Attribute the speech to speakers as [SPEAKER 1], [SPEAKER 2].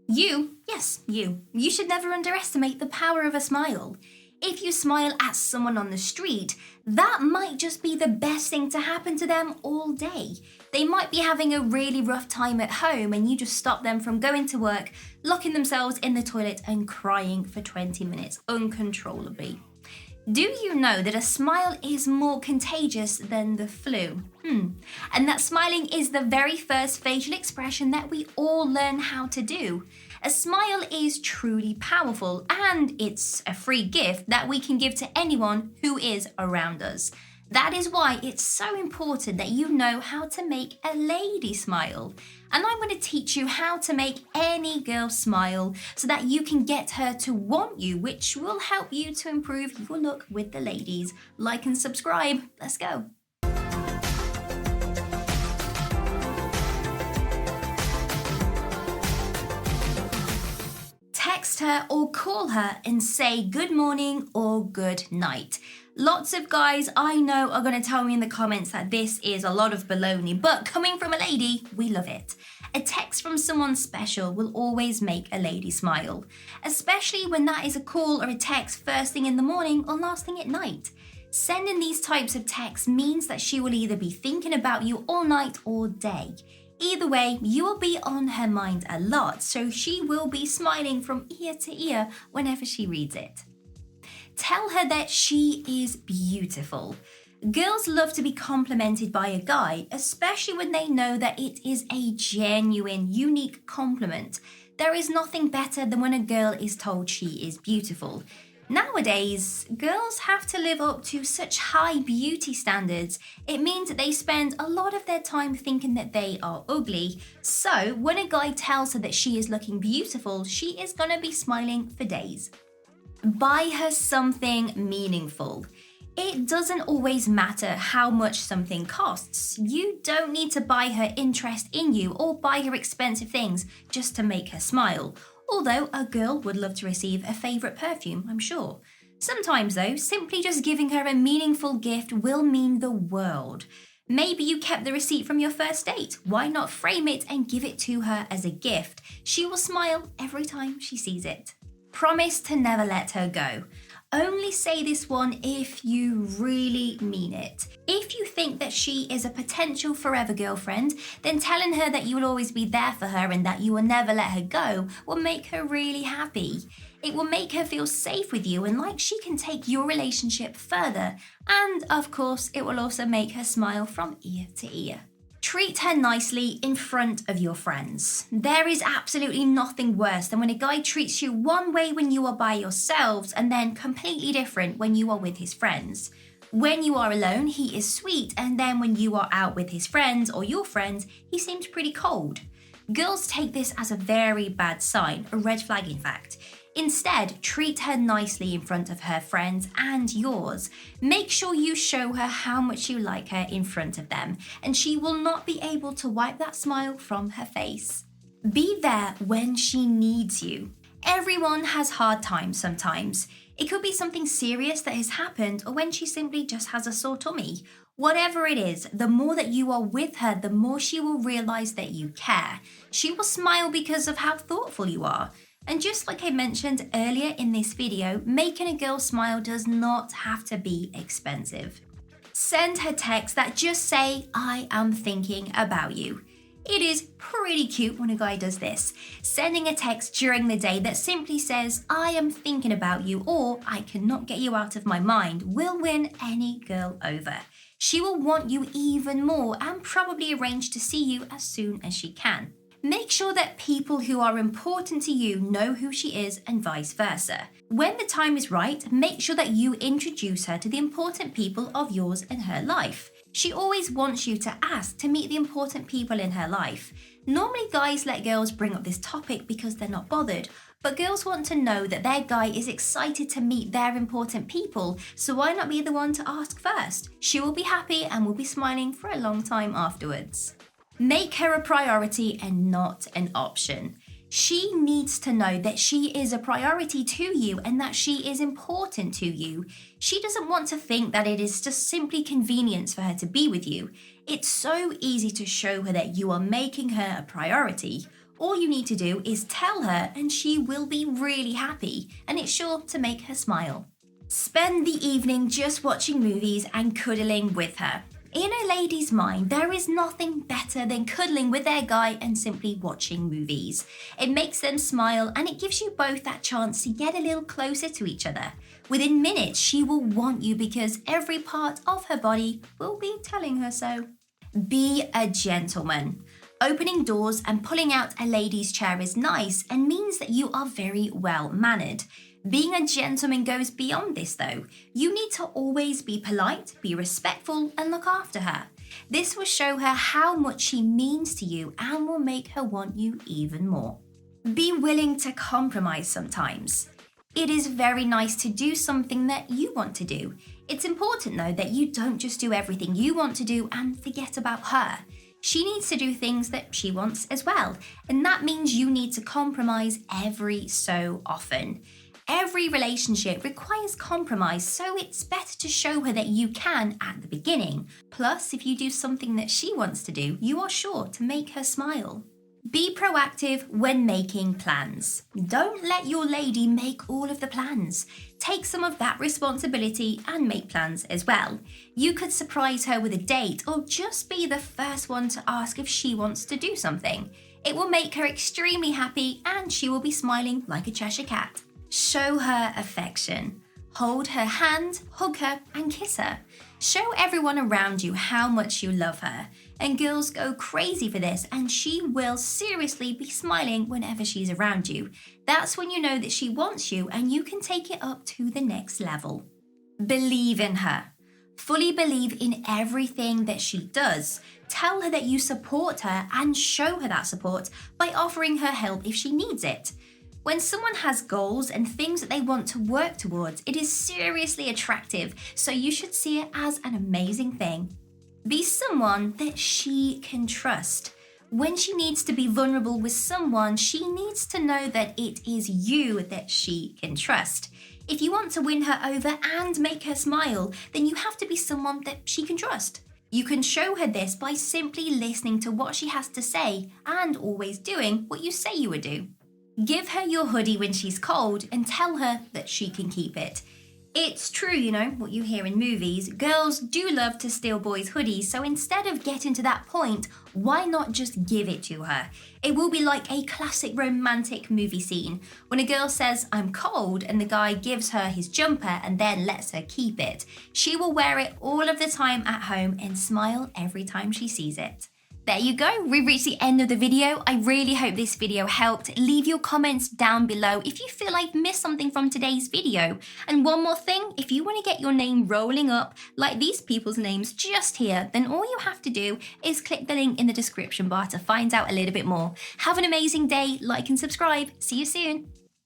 [SPEAKER 1] Yes, you should never underestimate the power of a smile. If you smile at someone on the street, that might just be the best thing to happen to them all day. They might be having a really rough time at home and you just stop them from going to work, locking themselves in the toilet and crying for 20 minutes uncontrollably. Do you know that a smile is more contagious than the flu? And that smiling is the very first facial expression that we all learn how to do. A smile is truly powerful, and it's a free gift that we can give to anyone who is around us. That is why it's so important that you know how to make a lady smile. And I'm going to teach you how to make any girl smile so that you can get her to want you, which will help you to improve your look with the ladies. Like and subscribe. Let's go. Text her or call her and say good morning or good night. Lots of guys I know are going to tell me in the comments that this is a lot of baloney, but coming from a lady, we love it. A text from someone special will always make a lady smile, especially when that is a call or a text first thing in the morning or last thing at night. Sending these types of texts means that she will either be thinking about you all night or day. Either way, you will be on her mind a lot, so she will be smiling from ear to ear whenever she reads it. Tell her that she is beautiful. Girls love to be complimented by a guy, especially when they know that it is a genuine, unique compliment. There is nothing better than when a girl is told she is beautiful. Nowadays, girls have to live up to such high beauty standards. It means that they spend a lot of their time thinking that they are ugly. So when a guy tells her that she is looking beautiful, she is going to be smiling for days. Buy her something meaningful. It doesn't always matter how much something costs. You don't need to buy her interest in you or buy her expensive things just to make her smile. Although a girl would love to receive a favourite perfume, I'm sure. Sometimes though, simply just giving her a meaningful gift will mean the world. Maybe you kept the receipt from your first date. Why not frame it and give it to her as a gift? She will smile every time she sees it. Promise to never let her go. Only say this one if you really mean it. If you think that she is a potential forever girlfriend, then telling her that you will always be there for her and that you will never let her go will make her really happy. It will make her feel safe with you and like she can take your relationship further. And of course, it will also make her smile from ear to ear. Treat her nicely in front of your friends. There is absolutely nothing worse than when a guy treats you one way when you are by yourselves and then completely different when you are with his friends. When you are alone, he is sweet, and then when you are out with his friends or your friends, he seems pretty cold. Girls take this as a very bad sign, a red flag in fact. Instead, treat her nicely in front of her friends and yours. Make sure you show her how much you like her in front of them, and she will not be able to wipe that smile from her face. Be there when she needs you. Everyone has hard times sometimes. It could be something serious that has happened, or when she simply just has a sore tummy. Whatever it is, the more that you are with her, the more she will realize that you care. She will smile because of how thoughtful you are. And just like I mentioned earlier in this video, making a girl smile does not have to be expensive. Send her texts that just say, I am thinking about you. It is pretty cute when a guy does this. Sending a text during the day that simply says, I am thinking about you, or I cannot get you out of my mind will win any girl over. She will want you even more and probably arrange to see you as soon as she can. Make sure that people who are important to you know who she is and vice versa. When the time is right, make sure that you introduce her to the important people of yours and her life. She always wants you to ask to meet the important people in her life. Normally guys let girls bring up this topic because they're not bothered, but girls want to know that their guy is excited to meet their important people, so why not be the one to ask first? She will be happy and will be smiling for a long time afterwards. Make her a priority and not an option. She needs to know that she is a priority to you and that she is important to you. She doesn't want to think that it is just simply convenience for her to be with you. It's so easy to show her that you are making her a priority. All you need to do is tell her and she will be really happy, and it's sure to make her smile. Spend the evening just watching movies and cuddling with her. In a lady's mind, there is nothing better than cuddling with their guy and simply watching movies. It makes them smile and it gives you both that chance to get a little closer to each other. Within minutes, she will want you because every part of her body will be telling her so. Be a gentleman. Opening doors and pulling out a lady's chair is nice and means that you are very well mannered. Being a gentleman goes beyond this though. You need to always be polite, be respectful, and look after her. This will show her how much she means to you and will make her want you even more. Be willing to compromise sometimes. It is very nice to do something that you want to do. It's important though that you don't just do everything you want to do and forget about her. She needs to do things that she wants as well, and that means you need to compromise every so often. Every relationship requires compromise, so it's better to show her that you can at the beginning. Plus, if you do something that she wants to do, you are sure to make her smile. Be proactive when making plans. Don't let your lady make all of the plans. Take some of that responsibility and make plans as well. You could surprise her with a date or just be the first one to ask if she wants to do something. It will make her extremely happy and she will be smiling like a Cheshire cat. Show her affection. Hold her hand, hug her, and kiss her. Show everyone around you how much you love her. And girls go crazy for this, and she will seriously be smiling whenever she's around you. That's when you know that she wants you and you can take it up to the next level. Believe in her. Fully believe in everything that she does. Tell her that you support her and show her that support by offering her help if she needs it. When someone has goals and things that they want to work towards, it is seriously attractive, so you should see it as an amazing thing. Be someone that she can trust. When she needs to be vulnerable with someone, she needs to know that it is you that she can trust. If you want to win her over and make her smile, then you have to be someone that she can trust. You can show her this by simply listening to what she has to say and always doing what you say you would do. Give her your hoodie when she's cold and tell her that she can keep it. It's true, you know, what you hear in movies. Girls do love to steal boys' hoodies, so instead of getting to that point, why not just give it to her? It will be like a classic romantic movie scene when a girl says, "I'm cold," and the guy gives her his jumper and then lets her keep it. She will wear it all of the time at home and smile every time she sees it. There you go, we've reached the end of the video. I really hope this video helped. Leave your comments down below if you feel I've missed something from today's video. And one more thing, if you want to get your name rolling up like these people's names just here, then all you have to do is click the link in the description bar to find out a little bit more. Have an amazing day, like and subscribe. See you soon.